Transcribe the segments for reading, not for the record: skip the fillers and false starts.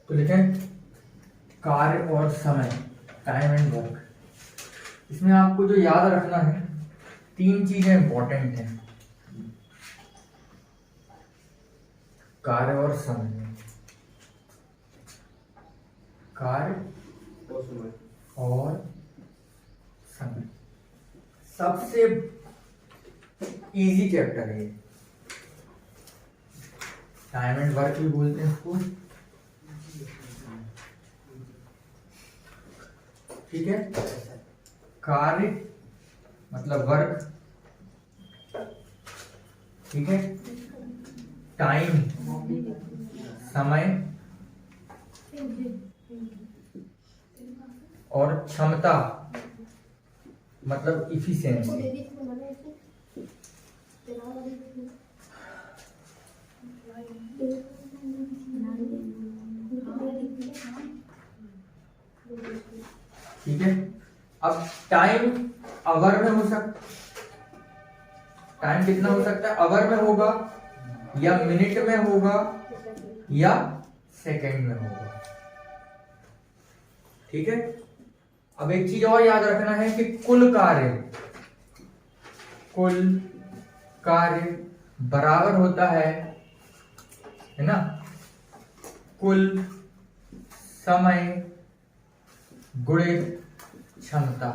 तो लिखें कार्य और समय, टाइम एंड वर्क। इसमें आपको जो याद रखना है, 3 चीजें इंपॉर्टेंट हैं, कार्य और समय, कार्य और समय। सबसे इजी चैप्टर है ये, टाइम एंड वर्क भी बोलते हैं इसको, ठीक है। कार्य मतलब वर्क, ठीक है। टाइम समय, और क्षमता मतलब इफिशिएंसी। ठीक है। अब टाइम आवर में हो सकता, टाइम कितना हो सकता है, आवर में होगा या मिनट में होगा या सेकंड में होगा, ठीक है। अब एक चीज और याद रखना है कि कुल कार्य बराबर होता है ना, कुल समय गुणित क्षमता।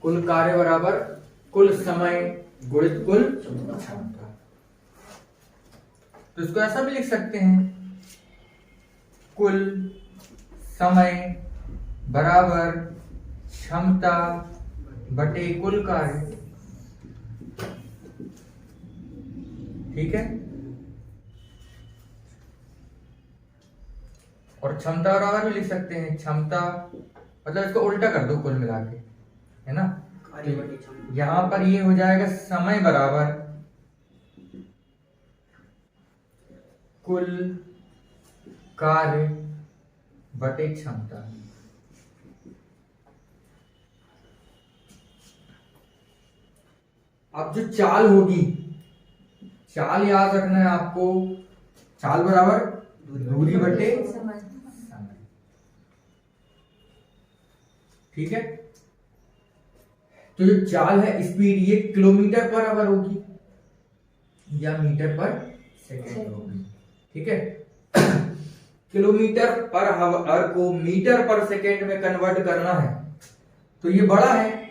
कुल कार्य बराबर कुल समय गुणित कुल क्षमता। तो इसको ऐसा भी लिख सकते हैं, कुल समय बराबर क्षमता बटे कुल कार्य, ठीक है। और क्षमता बराबर भी लिख सकते हैं, क्षमता मतलब इसको उल्टा कर दो कुल मिला के, है ना। तो यहां पर ये हो जाएगा समय बराबर कुल कार्य बटे क्षमता। अब जो चाल होगी, चाल याद रखना है आपको, चाल बराबर दूरी बटे समय, ठीक है। तो जो चाल है स्पीड, ये किलोमीटर पर आवर होगी या मीटर पर सेकंड होगी, ठीक है। किलोमीटर पर आवर को मीटर पर सेकंड में कन्वर्ट करना है, तो ये बड़ा है,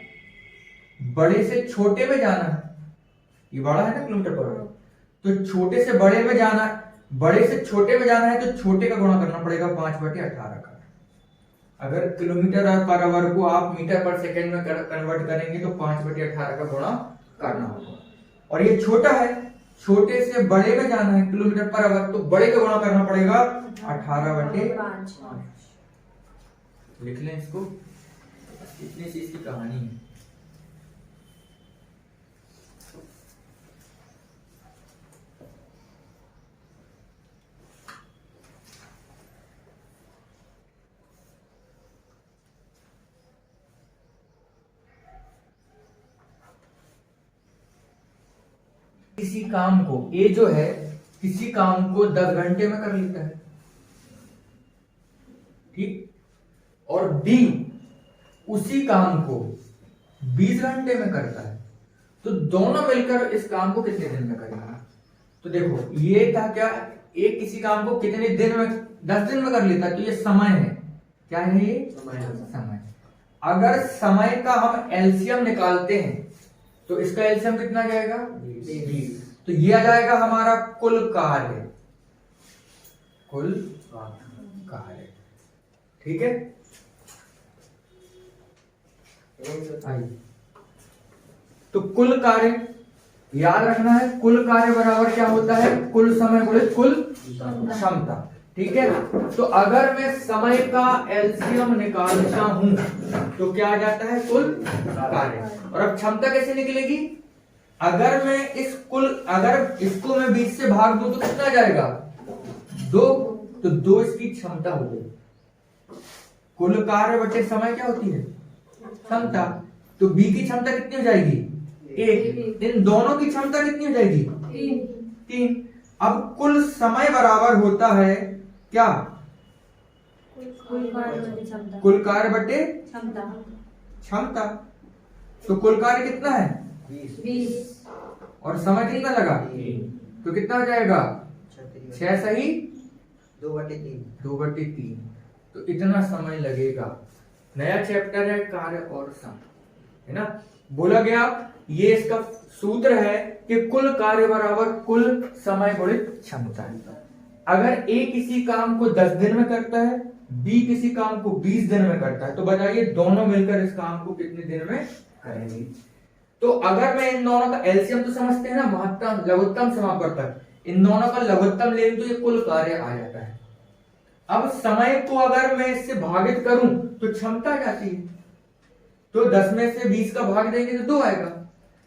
बड़े से छोटे में जाना है, ये बड़ा है ना किलोमीटर पर आवर, तो छोटे से बड़े में जाना, बड़े से छोटे में जाना है तो छोटे का गुणा करना पड़ेगा 5/18 का। अगर किलोमीटर पर आवर को आप मीटर पर सेकंड में कन्वर्ट करेंगे तो 5/18 का गुणा करना होगा। और ये छोटा है, छोटे से बड़े में जाना है किलोमीटर पर आवर, तो बड़े का गुणा करना पड़ेगा 18/5। लिख लें इसको, इतनी सी इसकी कहानी है। किसी काम को, ए जो है किसी काम को 10 घंटे में कर लेता है, ठीक, और बी उसी काम को 20 घंटे में करता है, तो दोनों मिलकर इस काम को कितने दिन में करेंगे। तो देखो ये था क्या, ए किसी काम को कितने दिन में, 10 दिन में कर लेता है, तो ये समय है, क्या है ये समय। अगर समय का हम एलसीएम निकालते हैं तो इसका एलसीएम कितना जाएगा 20, तो ये आ जाएगा हमारा कुल कार्य, ठीक है। तो कुल कार्य याद रखना है, कुल कार्य बराबर क्या होता है, कुल समय गुणित कुल क्षमता, ठीक है। तो अगर मैं समय का एलसीएम निकालता हूं तो क्या आ जाता है कुल कार्य। और अब क्षमता कैसे निकलेगी, अगर मैं अगर इसको मैं 20 से भाग दूं तो कितना जाएगा 2, तो 2 इसकी क्षमता हो गई। कुल कार्य बटे समय क्या होती है क्षमता, तो बी की क्षमता कितनी हो जाएगी 1, इन दोनों की क्षमता कितनी हो जाएगी 3। अब कुल समय बराबर होता है क्या? कुल कार्य बटे क्षमता। तो कुल कार्य कितना है? 20। और समय कितना लगा? तो कितना हो जाएगा? 6 सही 2/3। तो इतना समय लगेगा। नया चैप्टर है कार्य और समय, है ना। बोला गया ये इसका सूत्र है कि कुल कार्य बराबर कुल समय गुणित क्षमता है। अगर ए किसी काम को 10 दिन में करता है, बी किसी काम को 20 दिन में करता है, तो बताइए दोनों मिलकर इस काम को कितने दिन में करेंगे। तो अगर मैं इन दोनों का एलसीएम तो समझते हैं ना, महत्तम लघुत्तम समापवर्तक, इन दोनों का लघुत्तम ले तो ये कुल कार्य आ जाता है। अब समय को अगर मैं इससे भागित करूं तो क्षमता आ जाती है। तो 10 में से 20 का भाग देंगे तो 2 आएगा,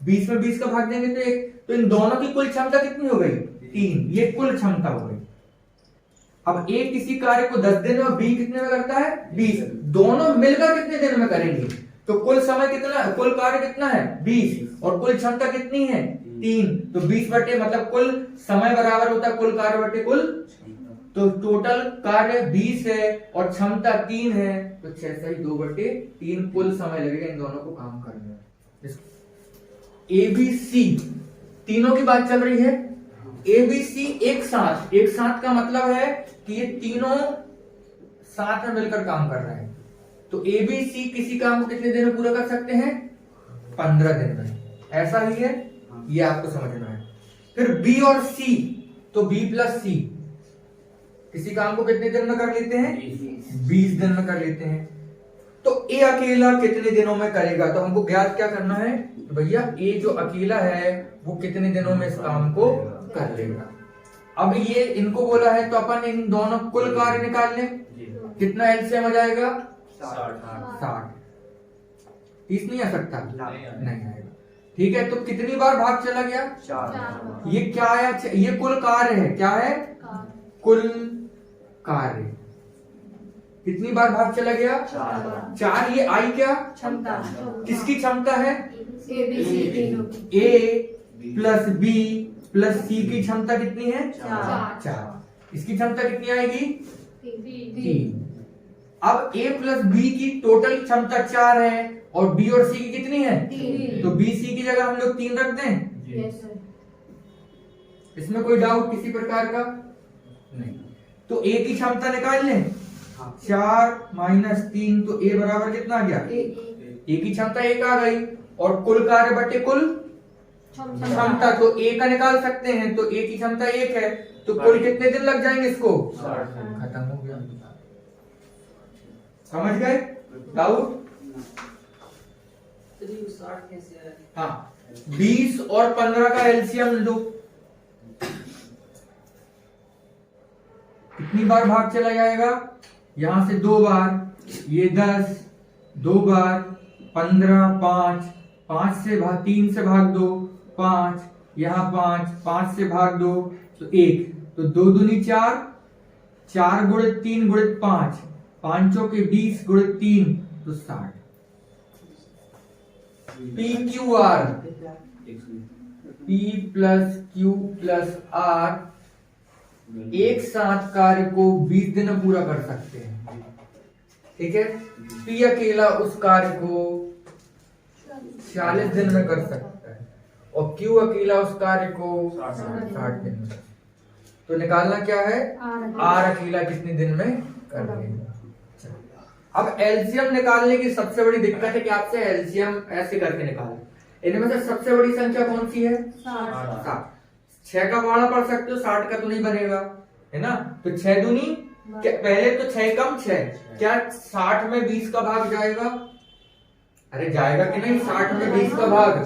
20 में 20 का भाग देंगे तो 1। तो इन दोनों की कुल क्षमता कितनी हो गई? 3। ये कुल क्षमता हो गई। अब ए किसी कार्य को 10 दिन में, बी कितने में करता है? 20। दोनों मिलकर कितने दिन में करेंगे? तो कुल समय कितना, कुल कार्य कितना है? 20। और कुल क्षमता कितनी है? 3। तो 20 बटे मतलब कुल समय बराबर होता है कुल कार्य बटे कुल। तो टोटल कार्य 20 है और क्षमता 3 है, तो 6 सही 2/3 कुल समय लगेगा इन दोनों को काम करने में। ए बी सी तीनों की बात चल रही है। ए बी सी एक साथ का मतलब है कि ये तीनों साथ में मिलकर काम कर रहे हैं। तो ए बी सी किसी काम को कितने दिन में पूरा कर सकते हैं? 15 दिन में। ऐसा ही है, ये आपको समझना है। फिर बी और सी, तो बी प्लस सी किसी काम को कितने दिन में कर लेते हैं? 20 दिन में कर लेते हैं। तो ए अकेला कितने दिनों में करेगा? तो हमको ज्ञात क्या करना है? तो भैया ए जो अकेला है वो कितने दिनों में इस काम को कर लेगा। अब ये इनको बोला है तो अपन इन दोनों कुल कार्य निकाल लें। कितना एलसीएम आ जाएगा? 60। 30 नहीं आ सकता? नहीं आएगा। ठीक है, तो कितनी बार भाग चला गया? 4। ये क्या आया? ये कुल कार्य है। क्या है? कुल कार्य। कितनी बार भाग चला गया? 4। ये आई क्या? क्षमता। किसकी क्षमता है? ए प्लस बी प्लस सी की क्षमता कितनी है? 4। इसकी क्षमता कितनी आएगी? 3। अब ए प्लस बी की टोटल क्षमता 4 है और बी और सी की कितनी है? 3। तो बी सी की जगह हम लोग 3 रख दें। इसमें कोई डाउट किसी प्रकार का नहीं। तो ए की क्षमता निकाल लें। 4 माइनस 3, तो ए बराबर कितना आ गया? ए की क्षमता 1 आ गई और कुल कार्य बटे कुल क्षमता, तो ए का निकाल सकते हैं। तो ए की क्षमता 1 है, तो कुल कितने दिन लग जाएंगे इसको? खत्म हो गया। समझ गए? डाउट? हाँ, 20 और 15 का एलसीएम लो। कितनी बार भाग चला जाएगा? यहां से 2 बार, ये 10, 2 बार 15, 5 से भाग 3 से भाग 2, 5, यहाँ 5 से भाग 2 तो 1, तो 2 दूनी 4, 4 गुणित 3 गुणित 5, 5 चौके 20 गुणित 3 तो 60। P Q R, P plus Q plus R एक साथ कार्य को 20 दिन में पूरा कर सकते हैं। ठीक है, P अकेला उस कार्य को 40 दिन में कर सकता है और Q अकेला उस कार्य को 60 दिन में। तो निकालना क्या है? R अकेला कितने दिन में कर लेगा। अब एलसीएम निकालने की सबसे बड़ी दिक्कत है कि आपसे एलसीएम ऐसे करके निकालें। इनमें से सबसे बड़ी संख्या कौन सी है? 60। 6 का भाड़ा पढ़ सकते हो, 60 का तो नहीं बनेगा, है ना। तो 6 दूनी, पहले तो 6 कम 6, क्या 60 में 20 का भाग जाएगा? अरे जाएगा कि नहीं? 60 में 20 का भाग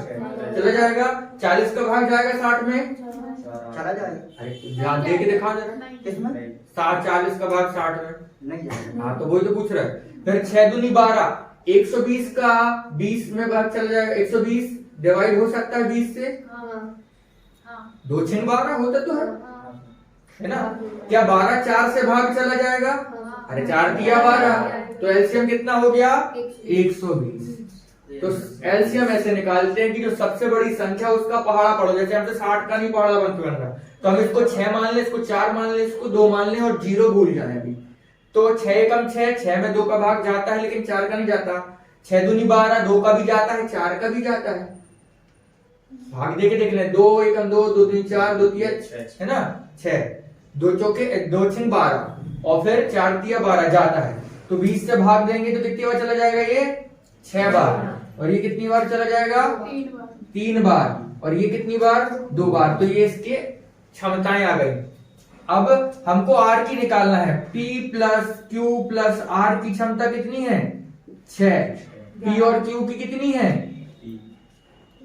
चला जाएगा, 40 का भाग जाएगा 60 में चला जाएगा। अरे ध्यान दे के दिखा जरा, किसमें? 40 का भाग 60 में नहीं जाएगा। हाँ, तो वही तो पूछ रहा है। फिर 6 दूनी 12, 120 का 20 में भाग चला जाएगा। 120 डिवाइड हो सकता है 20 से, 2 6 12 होता तो है ना। क्या 12 4 से भाग चला जाएगा? अरे 4 दिया 12, तो एलसीएम कितना हो गया? 120। तो एलसीएम ऐसे निकालते हैं कि जो सबसे बड़ी संख्या उसका पहाड़ा पढ़ो। जैसे हमसे 60 का नहीं पहाड़ा बंद करना, तो हम इसको 6 मान लें, इसको 4 मान लें, इसको 2 मान लें और 0 भूल जाए अभी। तो 6 एकम 6, 6 में 2 का भाग जाता है लेकिन 4 का नहीं जाता। 6 दूनी 12, 2 का भी जाता है, 4 का भी जाता है। भाग देके देख ले, 2 एकम 2, 2 3 4, 2 3 है ना 6, 2 चौके 2 6 12 और फिर 4 तिया 12 जाता है। तो 20 से भाग देंगे तो कितनी बार चला जाएगा ये 6 बार, और ये कितनी बार चला जाएगा 3 बार, और ये कितनी बार 2 बार। तो ये इसके क्षमताएं आ गई। अब हमको R की निकालना है। P plus Q plus R की क्षमता कितनी है 6, P और Q की कितनी है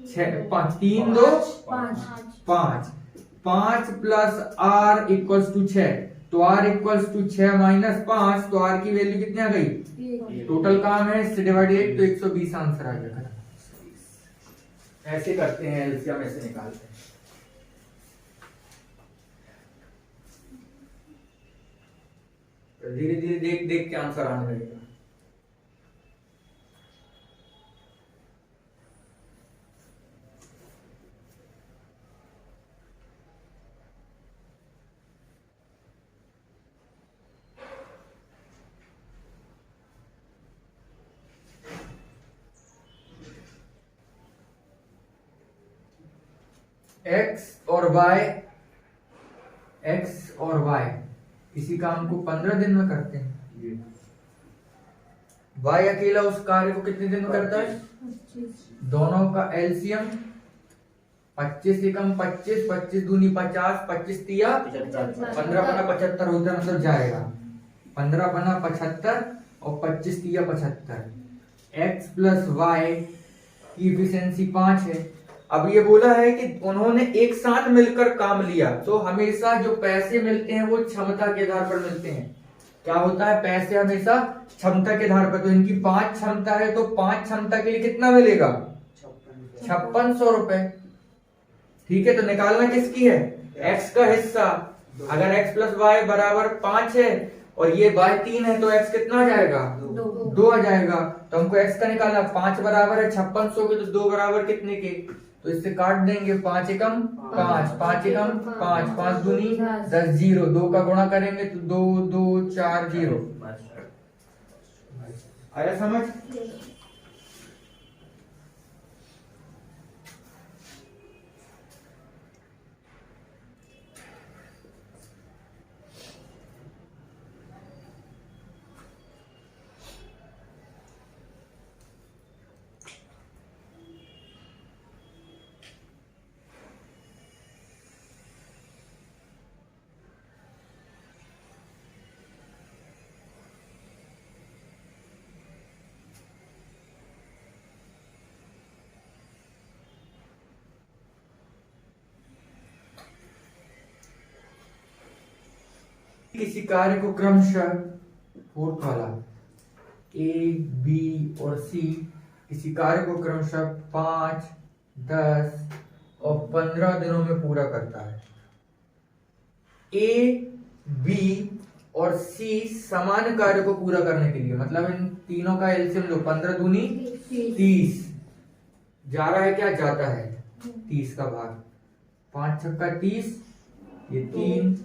6, 5 3 2 5, 5 प्लस R इक्वल्स टू 6, तो R इक्वल्स टू 6 माइनस 5, तो R की वैल्यू कितनी आ गई, टोटल काम है इससे डिवाइडेड, तो 120 आंसर आ जाएगा। ऐसे करते हैं, एलसीएम ऐसे निकालते हैं। धीरे धीरे देख देख के आंसर आने लगेगा। एक्स और वाई किसी काम को 15 दिन में करते हैं। वाई अकेला उस कार्य को कितने दिन में करता है, दोनों का एलसीएम 25 एकम 25, 25 दूनी 50, 25 तिया 15 बना 75 होता है, मतलब जाएगा 15 बना 75 और 25 तिया 75। एक्स प्लस वाई की इफिशियंसी 5 है। अब ये बोला है कि उन्होंने एक साथ मिलकर काम लिया, तो हमेशा जो पैसे मिलते हैं वो क्षमता के आधार पर मिलते हैं। क्या होता है, पैसे हमेशा क्षमता के आधार पर। तो इनकी 5 क्षमता है, तो 5 क्षमता के लिए कितना मिलेगा 5600 रुपए। ठीक है, तो निकालना किसकी है, एक्स का हिस्सा। अगर एक्स प्लस वाई बराबर 5 है और ये वाई 3 है, तो एक्स कितना आ जाएगा 2 आ जाएगा। तो हमको एक्स का निकालना, 5 बराबर है 5600 के, तो 2 बराबर कितने के, तो इससे काट देंगे 5 एकम 5, 5 एकम 5, 5 दूनी 10, 0 2 का गुणा करेंगे तो 2 2 4 0। आया समझ। किसी कार्य को क्रमशः फोर्थ वाला ए बी और सी किसी कार्य को क्रमशः 5, 10 और 15 दिनों में पूरा करता है। ए बी और सी समान कार्य को पूरा करने के लिए, मतलब इन तीनों का एलसीएम लो, 15 दूनी 30, जा रहा है क्या, जाता है 30 का भाग, 5 छक्का 30, ये 3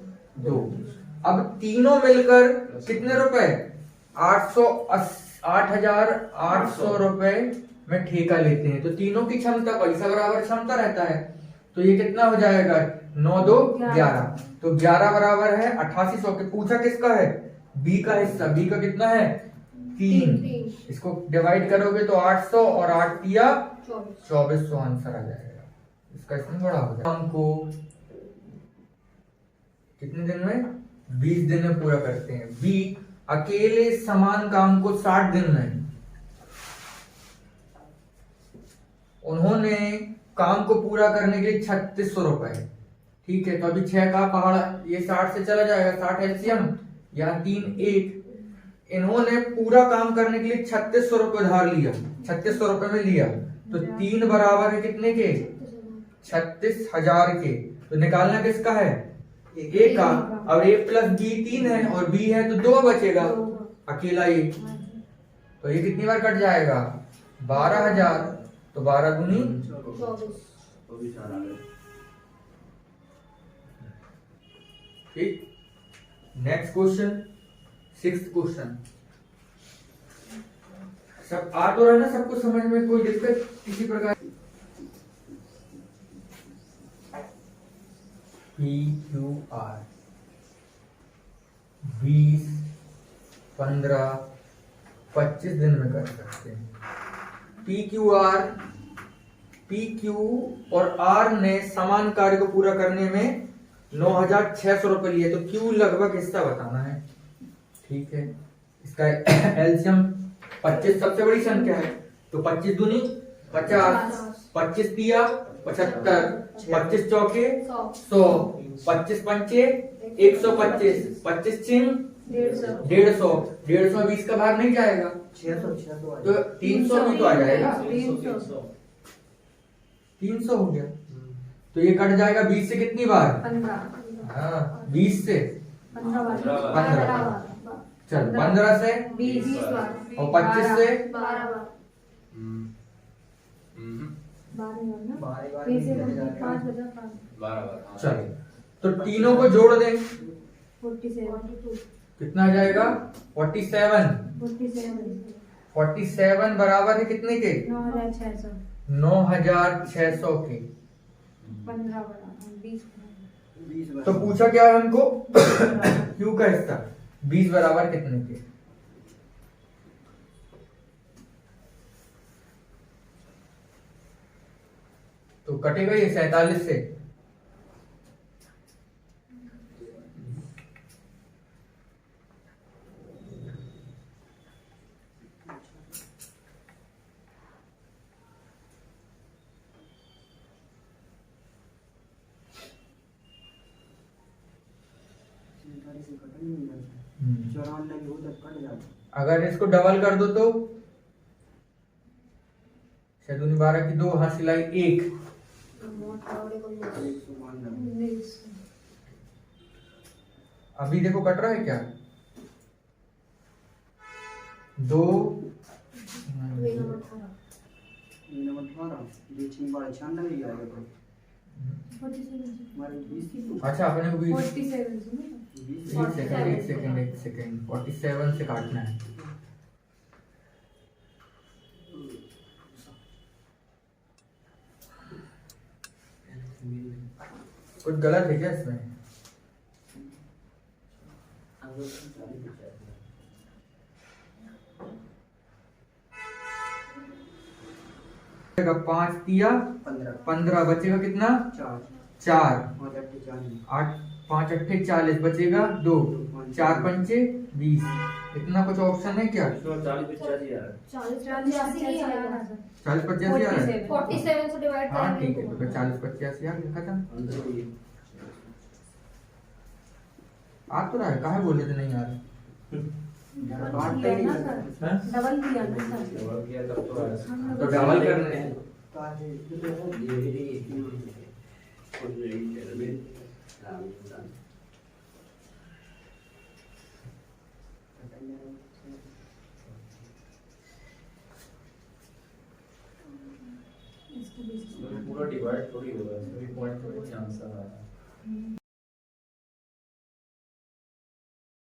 2। अब तीनों मिलकर कितने रुपए 8,800 रुपए में ठेका लेते हैं। तो तीनों की क्षमता पैसा बराबर क्षमता रहता है, तो ये कितना हो जाएगा 9 2 11, तो 11 बराबर है 8800 के। पूछा किसका है, बी का हिस्सा, बी का कितना है 3, इसको डिवाइड करोगे तो 800 और 8 तिया 2400 आंसर आ जाएगा। इसका इसमें बड़ा हो जाएगा। हमको कितने दिन में 20 दिन में पूरा करते हैं। बी अकेले समान काम को 60 दिन में, उन्होंने काम को पूरा करने के लिए 3600 रुपए। ठीक है, तो अभी 6 का पहाड़ ये 60 से चला जाएगा, 60 एलसीएम, यहाँ 3 1। इन्होंने पूरा काम करने के लिए 3600 रुपए उधार लिया, 3600 रुपए में लिया, तो 3 बराबर है कितने के 36,000 के। तो निकालना किसका है, ए का। और ए प्लस बी 3 है और बी है तो 2 बचेगा अकेला ए, तो ये कितनी बार कट जाएगा 12,000, तो 12 दूनी 24। ठीक। Next question, 6th question. सब आ तो रहा है ना, सबको समझ में, कोई दिक्कत किसी प्रकार? PQR 20, 15, 25 दिन में कर सकते हैं। PQ और R ने समान कार्य को पूरा करने में 9,600 रुपए लिए, तो Q लगभग हिस्सा बताना है। ठीक है, इसका एलसीएम 25 सबसे बड़ी संख्या है, तो 25 दूनी 50, 25 तिया 75, 25 चौके 100, 25 पंचे 125, 25 छिंग 150, 150 में 20 का भाग नहीं जाएगा, 600 तो 300 भी तो आ जाएगा, 300 हो गया। तो ये कट जाएगा 20 से कितनी बार? 15। हाँ, 20 से 15, चल 15 से 20 और 25 से 12। चलिए, तो तीनों को जोड़ दें, 47 कितना आ जाएगा? 47। 47 बराबर है कितने के? 9,600 9,600 के। 15 बराबर 20। तो पूछा क्या है हमको? क्यू का हिस्सा 20 बराबर कितने के? तो कटेगा ये 47 से। अगर इसको डबल कर दो तो 6×2 की 2, हाथ सिलाई 1। अभी देखो कट रहा है क्या? 2 अच्छा, अपने को 1 सेकंड 47 से काटना है। कुछ गलत है क्या इसमें? बचेगा 5 तिया 15, बचेगा कितना? 4, 8 5 8 40, बचेगा 2, 4 पंचे 20। इतना कुछ ऑप्शन है क्या? 40 85 आ रहा है। 40 85 आ रहा है। 47 से डिवाइड हाँ करेंगे ठीक है, तो 40 85 आ गया, खत्म। आ तो रहा है, काहे बोले थे नहीं आ रहा? डबल किया ना सर, डबल किया तब तो आया। तो डबल करने हैं। पूरा डिवाइड थोड़ी होगा, इसमें पॉइंट थोड़ी आंसर आ रहा है।